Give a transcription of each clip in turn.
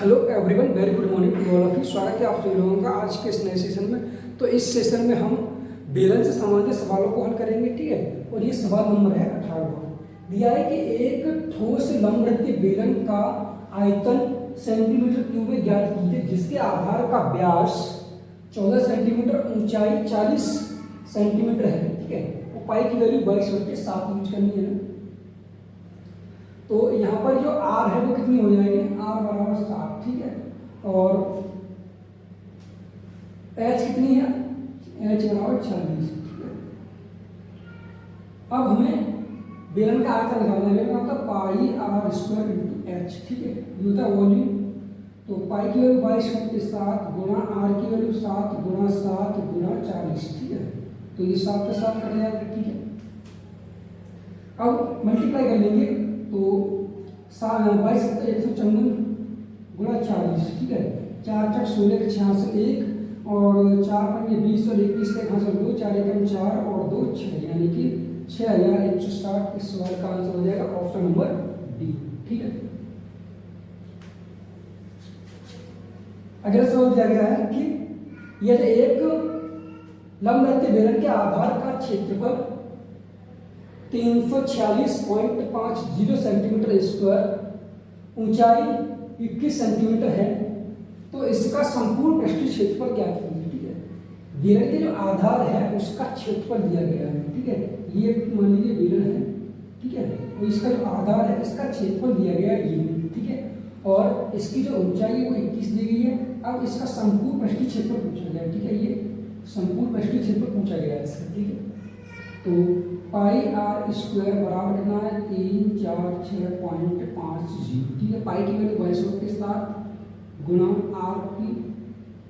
Hello everyone, very good morning to all of you. स्वागत है आप सभी लोगों का आज के इस नए सेशन में। तो इस सेशन में हम बेलन से संबंधित सवालों को हल करेंगे, ठीक है। और ये सवाल नंबर है 18। दिया है कि एक ठोस लंबवृत्तीय बेलन का आयतन सेंटीमीटर क्यूब में ज्ञात कीजिए, जिसके आधार का व्यास 14 सेंटीमीटर, ऊंचाई 40 सेंटीमीटर है, ठीक है। और पाई की वैल्यू 22/7 यूज करनी है ना। तो यहाँ पर जो R है वो कितनी हो जाएगी, R बराबर 7, ठीक है। और H कितनी है, H बराबर 40, ठीक है। अब हमें बेलन का आयतन निकालना है। बेलन का पाई R² इंटू H, ठीक है। ये होता है वॉल्यूम। तो पाई की वैल्यू 22/7 गुणा R की वैल्यू 7 गुणा 7 गुणा 40, ठीक है। तो ये 7 के साथ कट जाएगा, ठीक है। अब मल्टीप्लाई कर लेंगे तो 22/154 गुणा 40, ठीक है। 4 × 16 के 66 1 और 4 × 20 और 21 के 2 4 × 4 और 2 6, यानी कि 6160। इस सवाल का आंसर हो जाएगा ऑप्शन नंबर डी, ठीक है। अगला सवाल दिया गया है कि यदि एक लंबवृत्तीय बेलन के आधार का क्षेत्रफल 346.50 सेंटीमीटर स्क्वायर, ऊंचाई 21 सेंटीमीटर है, तो इसका संपूर्ण पृष्ठीय क्षेत्रफल क्या कीजिए, ठीक है। बेलन के जो आधार है उसका क्षेत्रफल दिया गया है, ठीक है। ये मान लीजिए बेलन है, ठीक है। और इसका जो आधार है इसका क्षेत्रफल दिया गया है ये, ठीक है। और इसकी जो ऊंचाई है वो 21 दी गई है। अब इसका संपूर्ण पृष्ठीय क्षेत्रफल पूछा गया है, ठीक है। ये संपूर्ण पृष्ठीय क्षेत्रफल पूछा गया है इसका, ठीक है। तो पाई R² बराबर कितना है 346.50, ठीक है। पाई की वैल्यू 22/7 गुणा R की,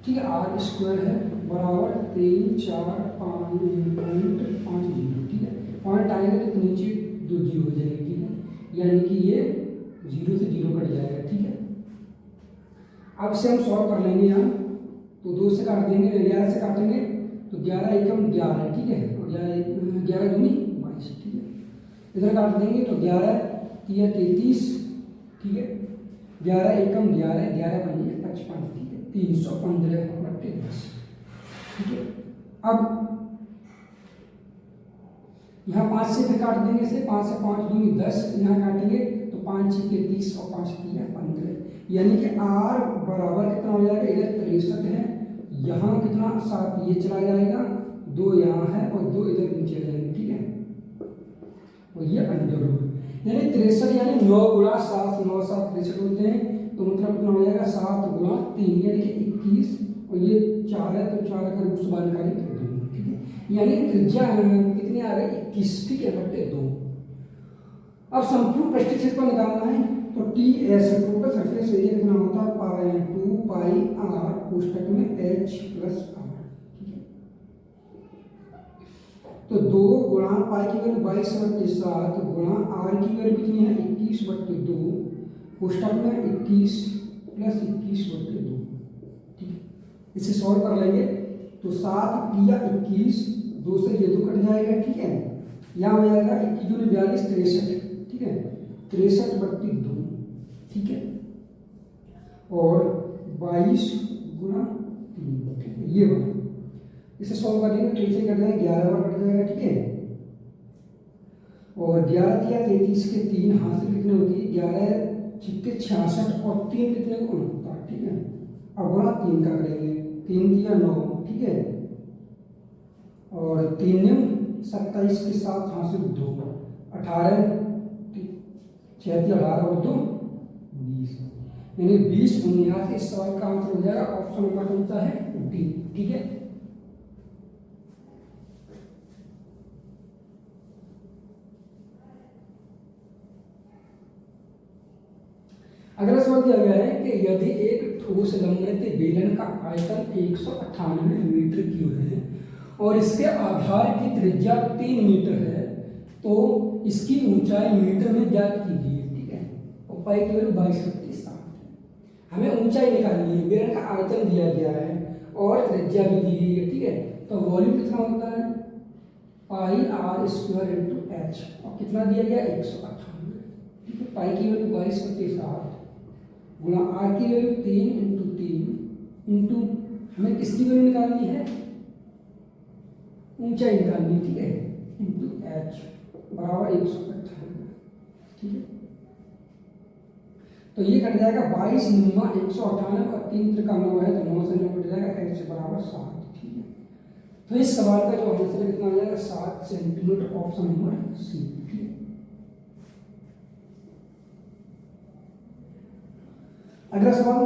ठीक है। R² है बराबर 346.50, ठीक है। पॉइंट आएगा तो नीचे 2 जीरो हो जाएगी, ठीक है। यानी कि ये 0 से 0 कट जाएगा, ठीक है। अब से हम सॉल्व कर लेंगे यहाँ। तो 2 से काट देंगे, 11 से काटेंगे तो 11 एकम 11, ठीक है। और 11 दूनी 22, ठीक है। इधर काट देंगे तो 11 3 33, ठीक है। 11 एकम 11, 11 बनिए 55, ठीक है। 315/10, ठीक है। अब यहाँ 5 से फिर काट देंगे इसे, 5 से 5 दूनी 10, यहाँ काटेंगे तो 5 × 6 = 30 और 5 × 3 = 15, यानी कि R बराबर कितना हो जाएगा, इधर 63 है, यहाँ कितना 7 ये चला जाएगा, 2 यहाँ है और 2 इधर नीचे आ जाएंगे, ठीक है। और ये अंडर रूट यानी 63, यानी 9 × 7 9 7 63 होते हैं। तो मतलब कितना हो जाएगा 7 × 3 यानी कि 21, और ये 4 है तो 4 अगर उस बार निकालें तो 2, ठीक है। यानी त्रिज्या कितनी आ गई 21, ठीक है, बटे 2। अब संपूर्ण पृष्ठीय क्षेत्रफल निकालना है तो TS टोटल सरफेस एरिया कितना होता है 2 पाई R कोष्ठक में H + R, ठीक है। तो 2 गुणा पाई की वैल्यू 22/7 गुणा R की वैल्यू कितनी है 21/2 कोष्ठक में 21 + 21/2, ठीक है। इसे सॉल्व कर लेंगे तो 7 × 21, 2 से ये 2 कट जाएगा, ठीक है। यहाँ हो जाएगा 21 दूनी 42 63, ठीक है। 63/2, ठीक है। और 22 × 3, ठीक है। ये बना, इसे सॉल्व करेंगे तो इसे कर देंगे 11 बार कट जाएगा, ठीक है। और 11 × 3 = 33 के 3 हाथ से कितने होती है 11 × 6 = 66 और 3 कितने को 69, ठीक है। अब गुणा 3 का करेंगे, 3 × 9, ठीक है। और 3 × 27 के साथ हाथ से 2 18 36 18 और 2 20, यानी 20/19। इस सवाल का आंसर हो जाएगा ऑप्शन नंबर कौन सा है डी, ठीक है। अगला सवाल दिया गया है कि यदि एक ठोस लंबवृत्तीय बेलन का आयतन 198 मीटर क्यूब है और इसके आधार की त्रिज्या 3 मीटर है, तो इसकी ऊंचाई मीटर में ज्ञात कीजिए, ठीक है। और पाई की वैल्यू 22/7 है। हमें ऊंचाई निकालनी है, बेलन का आयतन दिया गया है और त्रिज्या भी दी गई है, ठीक है। तो वॉल्यूम कितना होता है पाई R² इंटू H, और कितना दिया गया 198, ठीक है। पाई की वैल्यू 22/7 गुणा आर की वैल्यू 3 इंटू 3 इंटू हमें किसकी वैल्यू निकालनी है, ऊंचाई निकालनी, ठीक है, इंटू एच बराबर 158, ठीक है। तो ये कट जाएगा 22 9 198 और 3 त्रिका 9 है तो 9 से 9 कट जाएगा, एच बराबर 7, ठीक है। तो इस सवाल का जो आंसर कितना आ जाएगा 7 सेंटीमीटर, ऑप्शन नंबर सी, ठीक है। अगला सवाल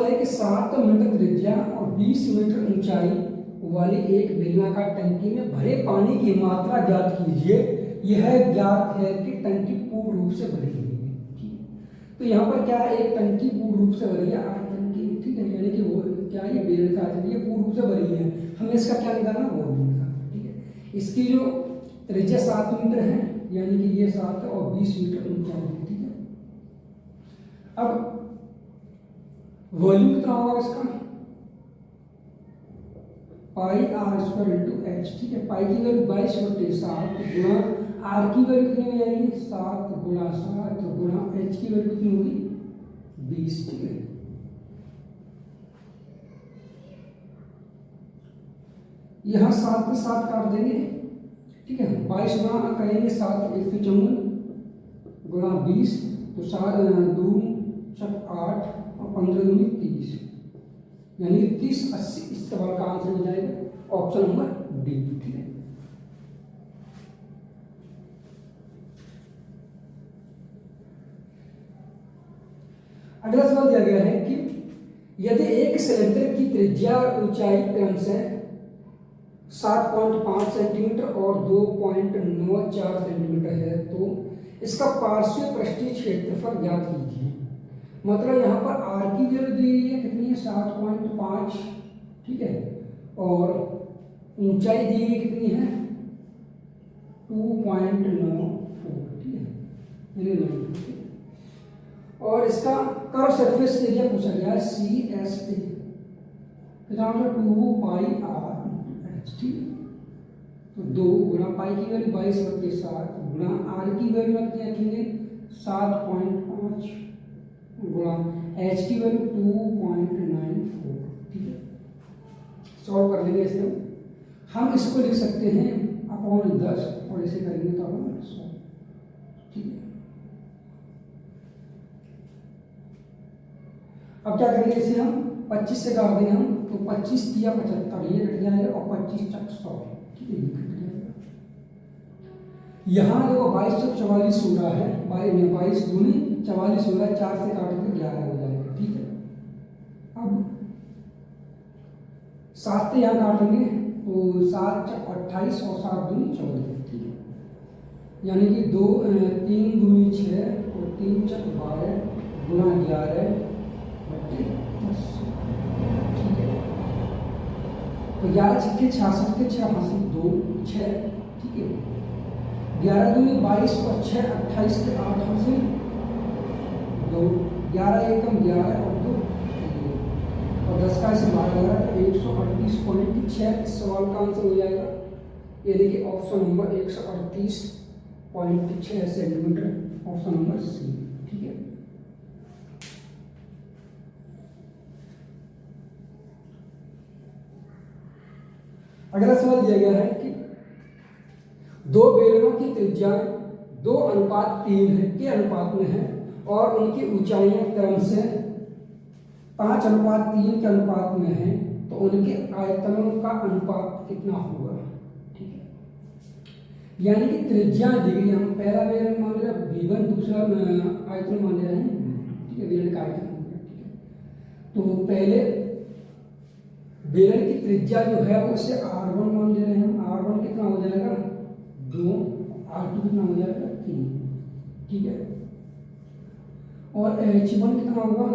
है कि 7 मीटर त्रिज्या और 20 मीटर ऊंचाई वाली एक बेलनाकार टंकी में भरे पानी की मात्रा ज्ञात कीजिए। यह ज्ञात है कि टंकी पूर्ण रूप से भरी हुई है, ठीक है। तो यहाँ पर क्या है, एक टंकी पूर्ण रूप से भरी है, टंकी, ठीक है, यानी कि वो क्या है, ये बेलनाकार ये पूर्ण रूप से भरी है, हमें इसका क्या निकालना, वॉल्यूम निकालना, ठीक है। इसकी जो त्रिज्या 7 मीटर है, यानी कि ये 7 और 20 मीटर ऊंचाई है, ठीक है। अब वॉल्यूम कितना होगा इसका, पाई आर स्क्वायर इंटू एच, ठीक है। पाई की वैल्यू 22/7 गुणा आर की वैल्यू कितनी हो जाएगी 7 गुणा 7 गुणा एच की वैल्यू कितनी होगी 20, ठीक है। यहाँ 7 के 7 काट देंगे, ठीक है। 22 गुणा करेंगे 7 1 गुणा 20 तो 7 2 6 8 और 15 दूनी 30, यानी 30 80 इस सवाल का आंसर हो जाएगा ऑप्शन नंबर डी, ठीक है। अगला सवाल दिया गया है कि यदि एक सिलेंडर की त्रिज्या ऊंचाई क्रमशः 7.5 सेंटीमीटर और 2.94 सेंटीमीटर है तो इसका पार्श्व पृष्ठीय क्षेत्रफल ज्ञात कीजिए। मतलब यहाँ पर आर की वैल्यू दी गई है कितनी है 7.5, ठीक है, और ऊंचाई दी गई कितनी है 2.94, ठीक है, और इसका कर्व सरफेस एरिया पूछा गया है सी एस ए कितना होगा 2 पाई आर एच, ठीक है। तो 2 गुणा पाई की वैल्यू 22/7 गुणा आर की वैल्यू कितनी रखेंगे 7.5 गुणा एच की वैल्यू 2.94, ठीक है। सॉल्व कर लेंगे इसे, हम इसको लिख सकते हैं अपॉन 10 और इसे करेंगे तो हम 100, ठीक है। अब क्या करेंगे इसे हम 25 से काट देंगे हम तो 25 या 75 ये कट जाएगा और 25 तक 100, ठीक है, ये कट जाएगा। यहाँ देखो 2244 हो रहा है, 22 दूनी 44 हो रहा है, 4 से काट के 11 हो जाएगा, ठीक है। अब 7 से यहाँ काटेंगे तो 7 × 28 और 7 दूनी 14, ठीक है, यानी कि 3 दूनी 6 और 3 × 12 गुणा 11 10, ठीक है। तो 11 छक्के 66 के 6 हासिल 2 6, ठीक है। 11 दूनी 22 और 6 28 के 8 हासिल 2, 11 एकम 11 और 2 और 10 का इसे 12 138.6 इस सवाल का आंसर हो जाएगा, ये देखिए option number 138.6 centimetre, option number C, ठीक है। अगला सवाल दिया गया है कि 2 बेलनों की त्रिज्या 2:3 के अनुपात में है और उनकी ऊंचाइयां क्रमशः 5:3 के अनुपात में है तो उनके आयतनों का अनुपात कितना होगा, ठीक है। यानी कि त्रिज्या दी गई, हम पहला बेलन मान लिया V1, दूसरा आयतन मान ले रहे हैं, ठीक है, बेलन का आयतन हो गया, ठीक है। तो पहले बेलन की त्रिज्या जो है उसे R1 मान ले रहे हैं हम, R1 कितना हो जाएगा 2, R2 कितना हो जाएगा 3, ठीक है, और H1 कितना होगा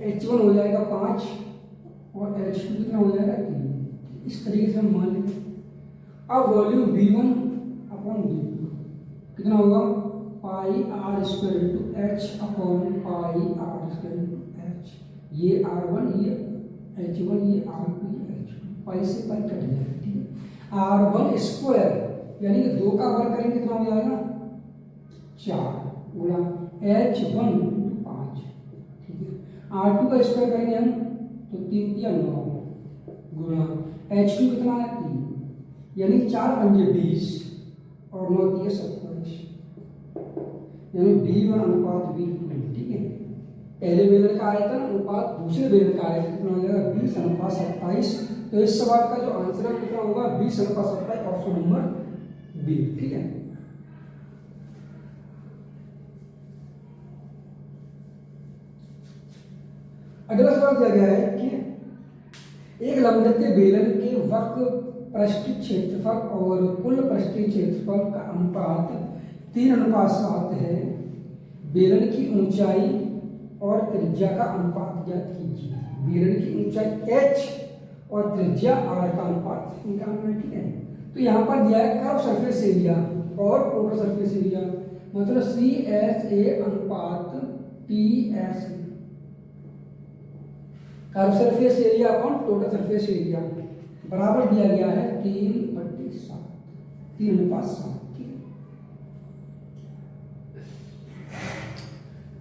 H1 हो जाएगा 5 और H2 कितना हो जाएगा 3, इस तरीके से हम मान लेंगे। अब वॉल्यूम V1 अपॉन V2 कितना होगा pi r square into h upon pi r square into h, ये R1 ये H1 ये R2 ये H2, पाई से पाई कट जाएगा, ठीक है। R1 स्क्वायर यानी कि 2 का वर्ग करेंगे कितना हो जाएगा 4 गुणा H1 इंटू 5, ठीक है। R2 का स्क्वायर करेंगे हम तो 3 या 9 गुणा H2 कितना है 3, यानी 4 पंजे 20 और 9 दिए 27, यानी B1 अनुपात B2, ठीक है। पहले बेलन का आयतन अनुपात दूसरे बेलन का आयतन कितना हो जाएगा 20 अनुपात 27। तो इस सवाल का जो आंसर है कितना होगा 20 अनुपात 27, ऑप्शन नंबर बी, ठीक है। अगला सवाल दिया गया है कि एक लंबवृत्तीय बेलन के वक्र पृष्ठीय क्षेत्रफल और कुल पृष्ठीय क्षेत्रफल का अनुपात 3:7 है। बेलन की ऊंचाई और त्रिज्या का अनुपात ज्ञात कीजिए। बेलन की ऊंचाई h और त्रिज्या r का अनुपात निकालना है, ठीक है। तो यहाँ पर दिया है कर्व सरफेस एरिया और टोटल सरफेस एरिया, मतलब CSA अनुपात TS, curve surface area upon total surface area बराबर दिया गया है 3/7, 3:7, ठीक है।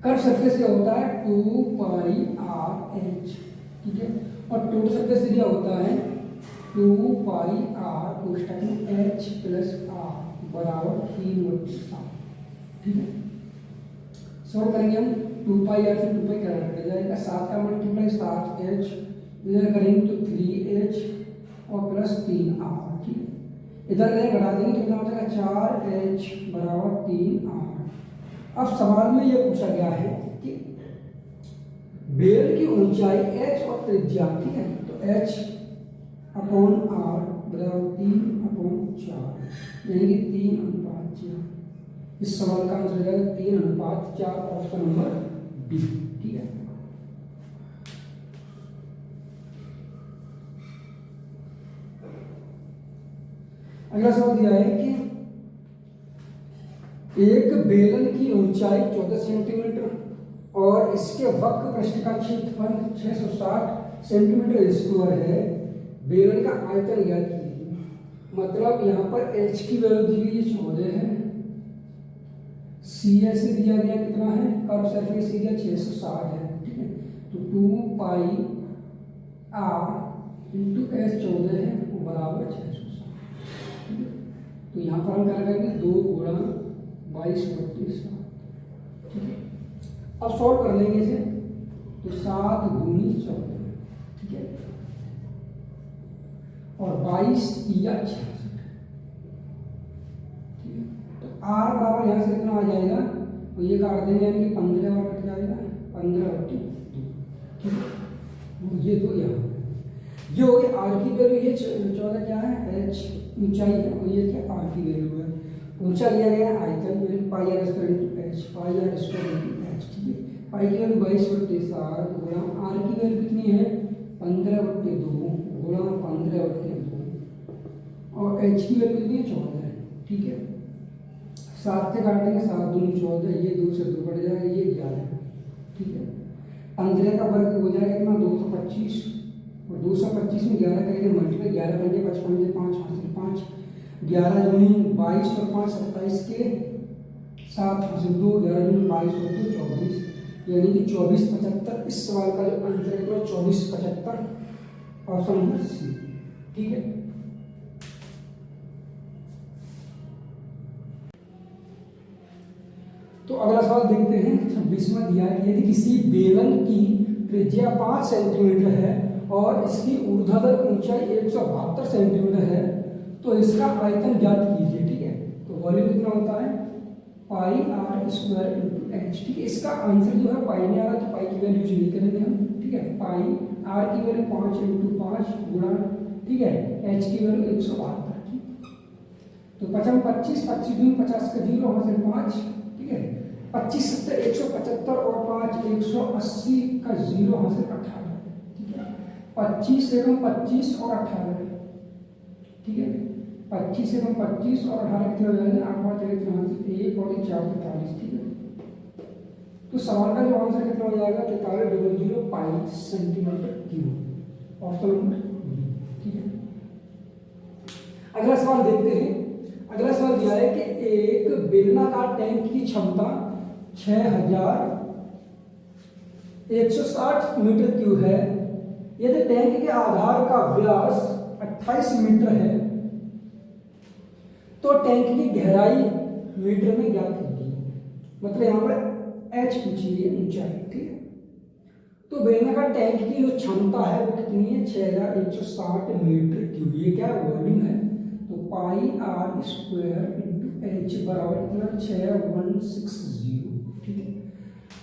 कर्व सरफेस क्या होता है 2πrh, ठीक है, और टोटल सरफेस एरिया होता है 2πr कोष्ठक में h प्लस r बराबर 3/7, ठीक है। सॉल्व करेंगे हम 2πr से 2π कैंसिल कर जाएगा, 7 का मल्टीप्लाई 7h, इधर करेंगे तो 3h और प्लस 3r, ठीक है। इधर करें घटा देंगे तो कितना हो जाएगा 4h बराबर 3r। अब सवाल में यह पूछा गया है कि बेल की ऊंचाई h और त्रिज्या, ठीक है, तो h अपॉन r बराबर 3/4, यानी कि 3:4। इस सवाल का आंसर हो जाएगा 3:4, ऑप्शन नंबर डी, ठीक है। अगला सवाल दिया है कि एक बेलन की ऊंचाई 14 सेंटीमीटर और इसके वक्र पृष्ठ का क्षेत्रफल 660 सेंटीमीटर स्क्वायर है। बेलन का आयतन ज्ञात कीजिए। मतलब यहाँ पर h की वैल्यू दी गई 14 है, CS से दिया गया कितना है कर्व सरफेस एरिया 660 है, ठीक है। तो 2πr इंटू s 14 है वो बराबर 660, ठीक है। तो यहाँ पर हम क्या करेंगे 2 गुणा 22/7, ठीक है। अब सॉल्व कर लेंगे इसे तो 7 दूनी 14, ठीक है, और 22 या 66, ठीक है। तो r बराबर यहाँ से कितना आ जाएगा तो ये काट देंगे, यानी कि 15 और कट जाएगा 15/2, ठीक है। ये तो यहाँ ये हो गया r की वैल्यू, ये 14 क्या है h ऊंचाई है और ये क्या r की वैल्यू है। ऊंचा लिया गया आयतन में पाई r स्क्वायर इंटू h, पाई r स्क्वायर इंटू h, ठीक है। पाई की वैल्यू 22/7 गुणा r की वैल्यू कितनी है 15/2 गुणा 15/2 और h की वैल्यू कितनी है 14 है, ठीक है। 7 से काटेंगे 7 दूनी 14, ये 2 से 2 कट जाएगा, ये 11, ठीक है। 15 का वर्ग हो जाएगा कितना 225 और 225 में 11 करेंगे मल्टीप्लाई, 11 बन गया 55 5 हासिल 5, 11 दूनी 22 और 5 27 के 7 हासिल 2, 11 दूनी 22 और 2 24, यानी कि 24/75। इस सवाल का जो आंसर है 24/75, ऑप्शन नंबर सी, ठीक है। तो अगला सवाल देखते हैं 26वां दिया है, यदि किसी बेलन की त्रिज्या 5 सेंटीमीटर है और इसकी ऊर्ध्वाधर ऊंचाई 172 सेंटीमीटर है तो इसका आयतन ज्ञात कीजिए, ठीक है। तो वॉल्यूम कितना होता है पाई r स्क्वायर इंटू h, ठीक है। इसका आंसर जो है पाई में आ रहा है तो पाई की वैल्यू यूज नहीं करेंगे हम, ठीक है। पाई r की वैल्यू 5 इंटू 5 गुणा, ठीक है, h की वैल्यू 172, ठीक। तो 25 25 दूनी 50 का 0 वहां से 5, ठीक है। 25 7 175 और 5 180 का 0 वहां से 18, ठीक है। 25 से 25 और 18, ठीक है। 25 से 25 और 18 कितना हो जाएगा 8 5 1 और 4 43, ठीक है। तो सवाल का जो आंसर कितना हो जाएगा 4300 pi centimetre cube, option number B, ठीक है। अगला सवाल देखते हैं। अगला सवाल दिया है कि एक बेलनाकार टैंक की क्षमता 6160 मीटर क्यूब है। यदि टैंक के आधार का व्यास 28 मीटर है तो टैंक की गहराई मीटर में ज्ञात कीजिए। मतलब यहाँ पर एच पूछी है, ऊंचाई। ठीक है, तो बेलनाकार टैंक की जो क्षमता है वो कितनी है? 6160 मीटर क्यूब। ये क्या वॉल्यूम है? तो पाई आर स्क्वायर इंटू एच बराबर कितना? 6160। ठीक है,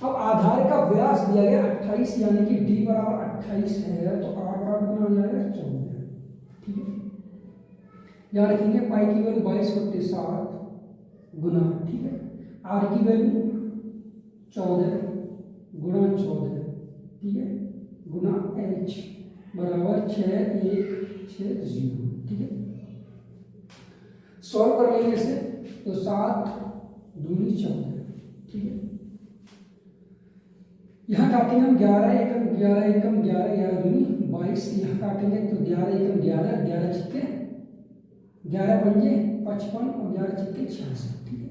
अब आधार का व्यास दिया गया 28, यानी कि डी बराबर 28 है, तो आर बराबर कितना हो जाएगा? 14। ठीक है, याद रखेंगे पाई की वैल्यू 22/7 गुना, ठीक है, आर की वैल्यू 14 गुना 14, ठीक है, गुना एच बराबर 6160। ठीक है, सॉल्व कर लेंगे इसे तो 7 दूनी 14। ठीक है, यहाँ काटेंगे हम 11 एकम 11 एकम 11 11 दूनी 22। यहाँ काटेंगे तो 11 एकम 11 11 छिक्के 11 पंजे 55 और 11 छिक्के 66। ठीक है,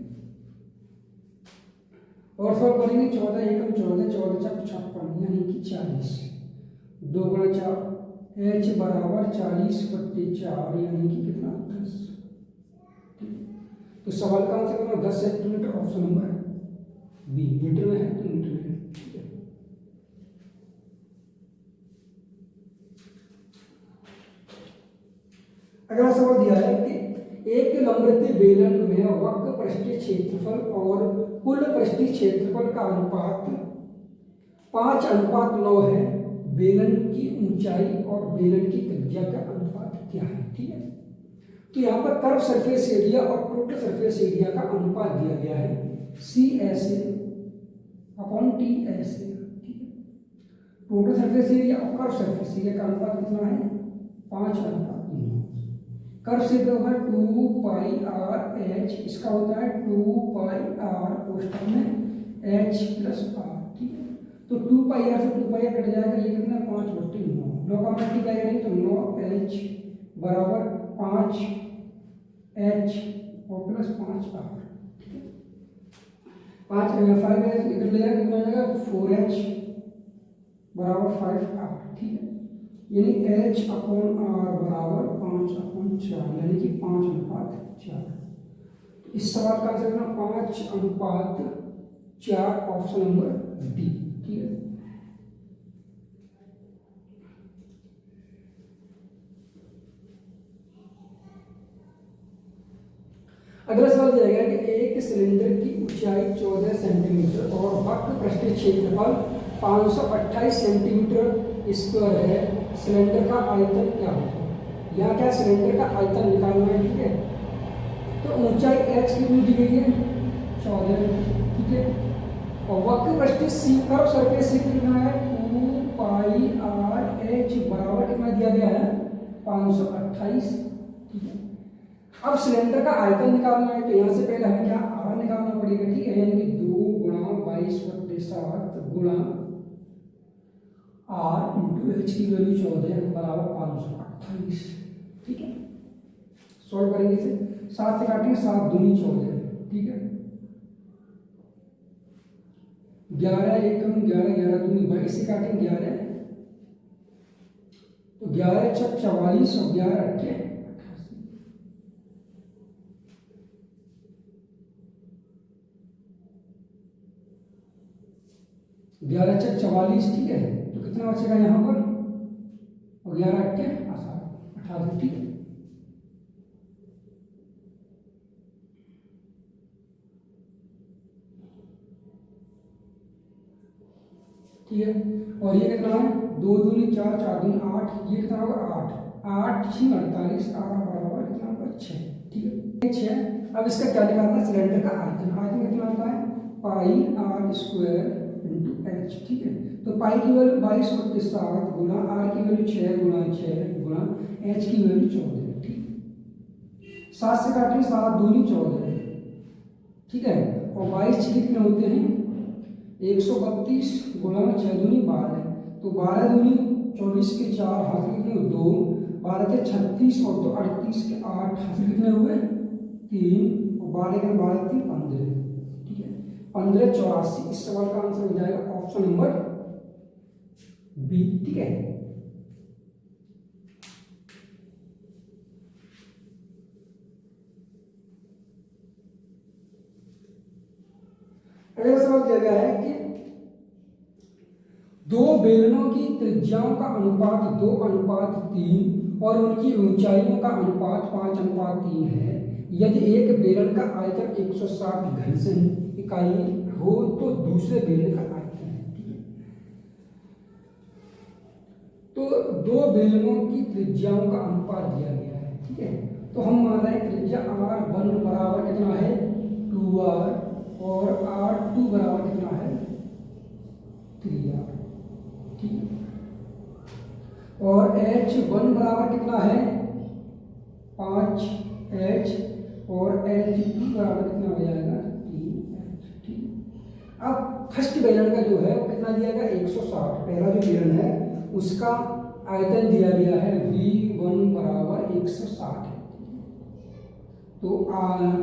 और सॉल्व करेंगे 14 एकम 14 14 चक 56 यानी कि 40। 2 गुणा 4 एच बराबर 40/4 यानी कि कितना? 10। तो सवाल का आंसर करना 10 centimetre, option number B. Metre में है तो मीटर में है। अगला सवाल दिया है कि एक लंबवृत्तीय बेलन में वक्र पृष्ठीय क्षेत्रफल और कुल पृष्ठीय क्षेत्रफल का अनुपात 5:9 है। बेलन की ऊंचाई और बेलन की त्रिज्या का अनुपात क्या है? ठीक है, तो यहाँ पर कर्व सरफेस एरिया और टोटल सरफेस एरिया का अनुपात दिया गया है CSA/TSA। ठीक है, टोटल सरफेस एरिया और कर्व सरफेस एरिया का अनुपात कितना है? 5:9। कर्व से होगा 2πr/h, इसका होता है 2πr कोष्ठक में h + r। ठीक है, तो 2πr से 2πr कट जाएगा, ये कितना? 5/9। 9 का मल्टीप्लाई करेंगे तो 9h बराबर 5h और प्लस 5r। ठीक है, 5 5h इधर ले जाएगा कितना आएगा? 4h बराबर 5r। ठीक है, यानी h/r बराबर 5/4 यानी कि 5:4। इस सवाल का आंसर करना 5:4, ऑप्शन नंबर डी। ठीक है, अगला सवाल दिया गया कि एक सिलेंडर की ऊंचाई 14 सेंटीमीटर और वक्र पृष्ठीय क्षेत्रफल 528 सेंटीमीटर स्क्वायर है। सिलेंडर का आयतन क्या होगा? यहाँ क्या सिलेंडर का आयतन निकालना है। ठीक है, तो ऊंचाई h की दी गई है 14। ठीक है, और वक्र पृष्ठीय कर्व सरफेस से कितना है? 2πr/h बराबर कितना दिया गया है? 528। ठीक है, अब सिलेंडर का आयतन निकालना है तो यहाँ से पहले हमें क्या आर निकालना पड़ेगा। ठीक है, यानी कि 2 गुणा 22/7 गुणा आर इंटू एच की वैल्यू 14 बराबर 528। ठीक है, सॉल्व करेंगे इसे। 7 से काटेंगे 7 दूनी 14। ठीक है, 11 एकम 11 11 दूनी 22 से काटेंगे 11 तो 11 × 44 और 11 × 88। 11 × 44। ठीक है, तो कितना बचेगा यहाँ पर? और 11 × 8 18। ठीक है, ठीक है, और ये कितना है? 2 दूनी 4 4 दूनी 8, ये कितना होगा? 8 8 6 48 आर बराबर कितना होगा? 6। ठीक है, 6। अब इसका क्या निकालना है? सिलेंडर का आयतन। आयतन कितना होता है? πr² into H. ठीक है, तो पाई की वैल्यू 22/7 गुना आर की वैल्यू 6 गुना 6 गुना एच की वैल्यू 14। ठीक, 7 से काटेंगे 7 दूनी 14। ठीक है, और 22 कितने होते हैं? 132 गुना 6 दूनी 12। तो 12 दूनी 24 के 4 हाथ कितने? 2 12 के 36 और 2 38 के 8 हाथ कितने हुए? 3 और 12 के 12 3 15, ठीक है 1584। इस सवाल का आंसर हो जाएगा ऑप्शन नंबर बी, ठीक है। अगला सवाल दिया गया है कि दो बेलनों की त्रिज्याओं का अनुपात 2:3 और उनकी ऊंचाइयों का अनुपात 5:3 है। यदि एक बेलन का आयतन 160 घन इकाई हो तो दूसरे बेलन का आयतन है, ठीक है। तो दो बेलनों की त्रिज्याओं का अनुपात दिया गया है, ठीक है। तो हम मान रहे हैं त्रिज्या R1 बराबर कितना है 2R और R2 बराबर कितना है 3R, ठीक है। और H1 बराबर कितना है 5H और H2 बराबर कितना हो जाएगा 3H, ठीक है। अब फर्स्ट बेलन का जो है वो कितना दिया गया 160, पहला जो बेलन है उसका आयतन दिया गया है V1 बराबर 160 है। तो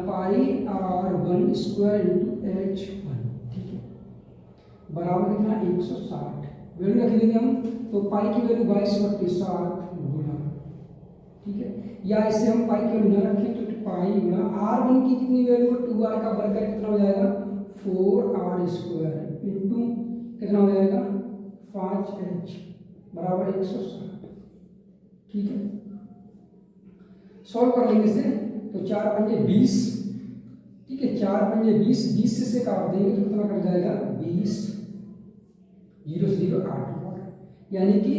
पाई R1 स्क्वायर इंटू H1, ठीक है बराबर कितना 160, वैल्यू रख देंगे हम। तो पाई की वैल्यू 22/7 गुना, ठीक है। या इसे हम पाई की वैल्यू न रखें तो पाई गुना R1 की कितनी वैल्यू 2R का वर्ग करके कितना हो जाएगा 4R स्क्वायर इंटू कितना हो जाएगा 5H बराबर 160, ठीक है। सॉल्व कर लेंगे इसे तो 4 पंजे 20, ठीक है 4 पंजे 20, 20 से काट देंगे तो कितना कट जाएगा 20, 0 से 0 8, यानी कि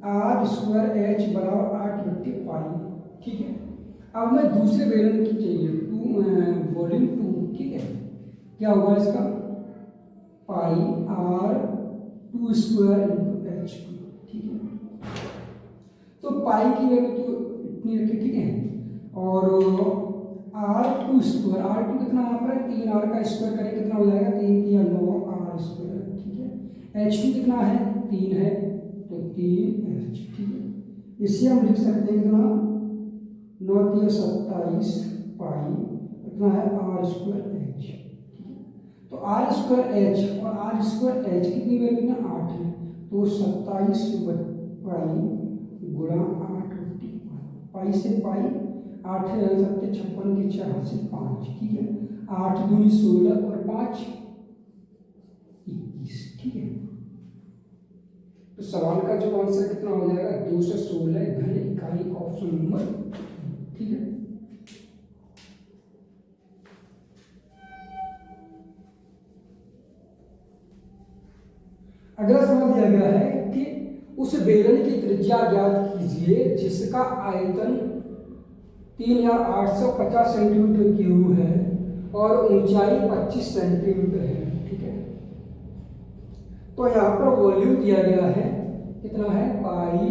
R स्क्वायर H बराबर 8/पाई, ठीक है। अब मैं दूसरे बेलन की चाहिए वॉल्यूम 2, ठीक है। क्या होगा इसका पाई R2 स्क्वायर इंटू H2, ठीक है। तो पाई की वैल्यू तो इतनी रखी, ठीक है। और R2 स्क्वायर, R2 कितना यहाँ पर 3R का स्क्वायर करें कितना हो जाएगा 3 3 9R स्क्वायर, ठीक है। H2 कितना है 3 है तो 3H, ठीक है। इससे हम लिख सकते हैं कितना 9 3 27 पाई कितना है R स्क्वायर H, ठीक है। तो R स्क्वायर H और R स्क्वायर H कितनी वैल्यू है 8 है, तो 27 पाई गुणा 8/पाई, पाई से पाई 8 7 56 के 4 से 5, ठीक है। 8 दूनी 16 और 5 21, ठीक है। तो सवाल का जो आंसर कितना हो जाएगा 216 घन इकाई, ऑप्शन नंबर, ठीक है। अगला सवाल दिया गया है कि उस बेलन की त्रिज्या ज्ञात कीजिए जिसका आयतन 3850 सेंटीमीटर क्यूब है और ऊंचाई 25 सेंटीमीटर है, ठीक है। तो यहाँ पर वॉल्यूम दिया गया है कितना है पाई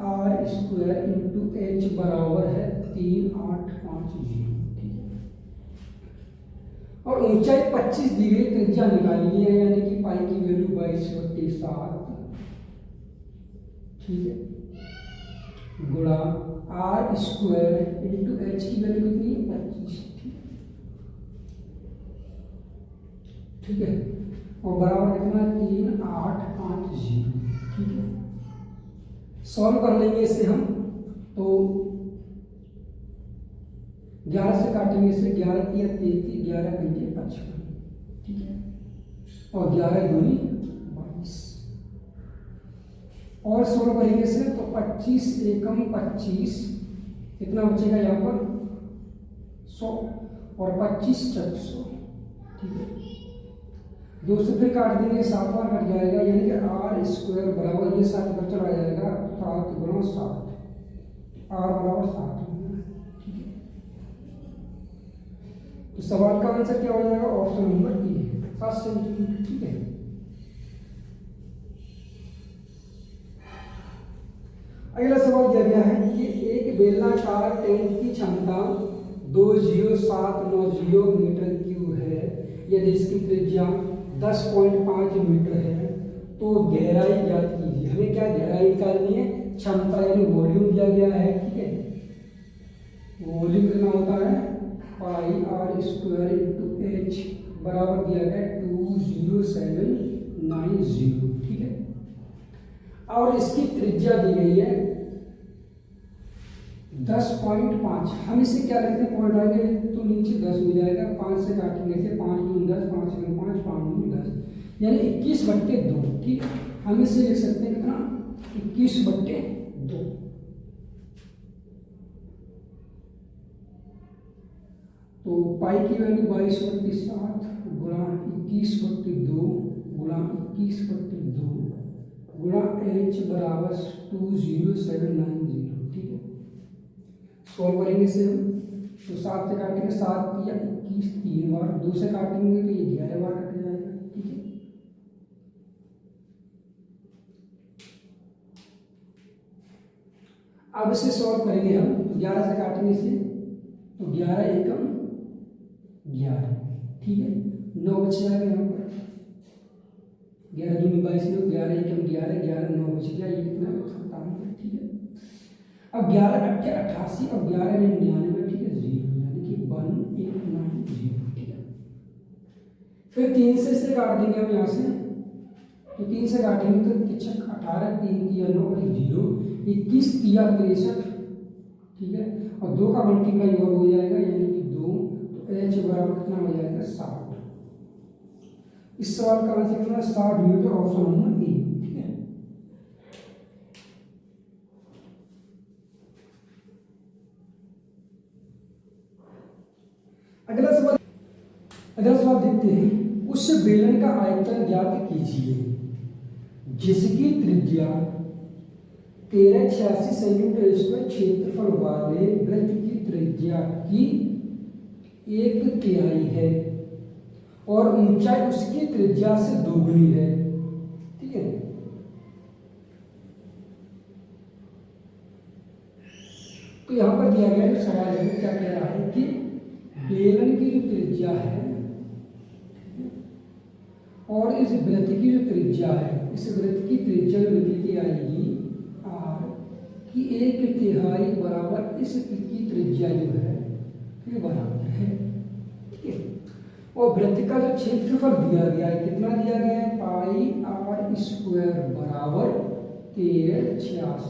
R स्क्वायर इंटू H बराबर है 3850, ठीक है। और ऊंचाई 25 दी गई, त्रिज्या निकालनी है यानी कि पाई की वैल्यू 22/7, ठीक है गुणा R स्क्वायर इंटू H की वैल्यू कितनी है 25, ठीक है। और बराबर कितना 3850, ठीक है। सॉल्व कर लेंगे इसे हम तो 11 से काटेंगे इसे, 11 3 33, 11 5 55, ठीक है। और 11 दूनी 22 और सॉल्व करेंगे इसे तो 25 एकम 25 कितना बचेगा यहाँ पर 100 और 25 चक 100, ठीक है। 2 से फिर काट देंगे 7 बार कट जाएगा यानी कि R स्क्वायर बराबर ये 7 पर चला जाएगा 7 गुणा 7, R बराबर 7, ठीक है। तो सवाल का आंसर क्या हो जाएगा ऑप्शन नंबर ए 7 सेंटीमीटर, ठीक है। अगला सवाल दिया गया है कि एक बेलनाकार टैंक की क्षमता 20790 मीटर क्यूब है। यदि इसकी त्रिज्या 10.5 मीटर है तो गहराई ज्ञात कीजिए। हमें क्या गहराई निकालनी है, क्षमता यानी वॉल्यूम दिया गया है, ठीक है। वॉल्यूम कितना होता है पाई आर स्क्वायर इंटू एच बराबर दिया गया 20790, ठीक है। और इसकी त्रिज्या दी गई है 10.5। हम इसे क्या लिखते हैं, पॉइंट आएंगे तो नीचे 10 हो जाएगा, 5 से काटेंगे थे, 5 दूनी 10, 5 दूनी 5, 5 दूनी 10, यानी 21/2, ठीक है। हम इसे लिख सकते हैं कितना, 21/2। तो पाई की वैल्यू 22/7 गुणा 21/2 गुणा 21/2 गुणा एच बराबर 20790, ठीक है। सॉल्व करेंगे इसे हम, तो 7 से काटेंगे, 7 या 21 3 बार, 2 से काटेंगे तो ये 11 बार कट जाएगा, ठीक है। अब इसे सॉल्व करेंगे हम, तो 11 से काटेंगे इसे, तो 11 एकम 11, ठीक है। 9 बच जाएगा यहाँ पर, 11 दूनी 22, 11 एकम 11, 11 9 बच गया, ये कितना 97, ठीक है। अब 11 अट्ठे 88 और 11 में 99, ठीक है, 0, यानी कि 1890, ठीक है। फिर 3 से इसे काट देंगे हम यहाँ से, तो 3 से काटेंगे तो 18 3 3 9 और 0, 21 3 63, ठीक है। और 2 का मल्टीप्लाई और हो जाएगा, यानी कि 2, तो एच बराबर कितना हो जाएगा 60। इस सवाल का आंसर कितना 60 मीटर, ऑप्शन नंबर ए, ठीक है। अगला सवाल देखते हैं, उस बेलन का आयतन ज्ञात कीजिए जिसकी त्रिज्या 1386 सेंटीमीटर स्क्वायर क्षेत्रफल वाले वृत्त की त्रिज्या की 1/3 है और ऊंचाई उसकी त्रिज्या से दोगुनी है, ठीक है। तो यहां पर दिया गया जो सवाल है क्या कह रहा है कि बेलन की जो त्रिज्या है और इस वृत्त की जो त्रिज्या है, इस वृत्त की त्रिज्या जो निकल के आएगी आर की 1/3 बराबर इस की त्रिज्या जो है ये बराबर है, ठीक है। और वृत्त का जो क्षेत्रफल दिया गया है, कितना दिया गया है, पाई आर स्क्वायर बराबर 1386,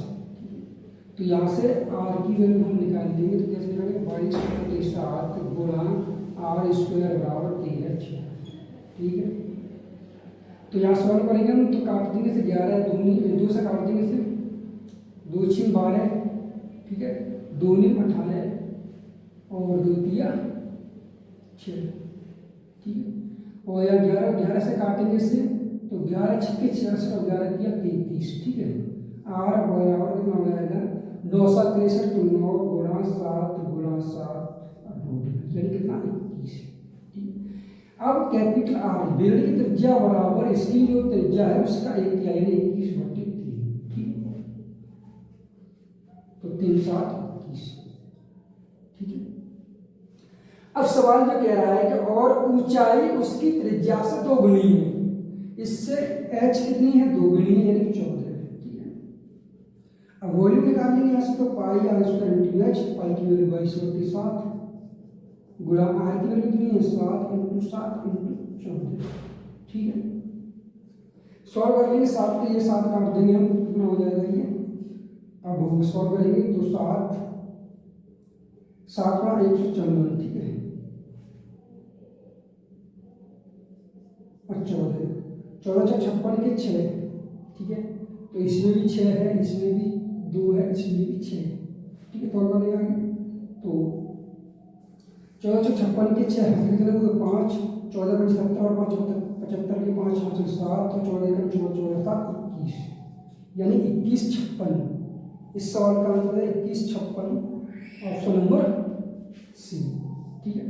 तो यहाँ से आर की वैल्यू हम निकाल देंगे, तो कैसे निकालेंगे, 22/7 गुणा आर स्क्वायर बराबर 1386, ठीक है। तो यहाँ सॉल्व करेंगे हम, तो काट देंगे से 11 दूनी 2 से काट देंगे से 2 6 12, ठीक है, 2 9 18 और 2 3 6, ठीक है। और यहाँ 11 से काटेंगे से, तो 11 6 66 और 11 3 33, ठीक है। आर बराबर कितना हो जाएगा 9 7 63, तो 9 गुणा 7 गुणा 7 यानी कितना 21, ठीक है। अब कैपिटल आर बेलन की त्रिज्या बराबर इसकी जो त्रिज्या है उसका 1/3 यानी 21/3, ठीक है। तो 3 7 21, ठीक है। अब सवाल जो कह रहा है कि और ऊंचाई उसकी त्रिज्या से दोगुनी है, इससे एच कितनी है, दोगुनी है, यानी 14 है, ठीक है। अब वॉल्यूम निकाल लेंगे यहाँ से, तो पाई आर स्क्वायर इंटू एच, पाई की वैल्यू 22/7 गुणा आर की वैल्यू कितनी है 7 × 7 × 14, ठीक है। सॉल्व कर लेंगे, 7 पे ये 7 काट देंगे हम, कितना हो जाएगा ये, अब हम सॉल्व करेंगे तो 7 7 × 154, ठीक है, और 14 14 56 के 6, ठीक है। तो इसमें भी 6 है, इसमें भी 2 है, इसमें भी 6, ठीक है। सॉल्व करेंगे तो 14 56 के 6 कितने हुए 5, 14 × 70 और 5 75 के 5 5 7 और 14 × 14 7 21, यानी 2156। इस सवाल का आंसर है 2156, ऑप्शन नंबर सी, ठीक है।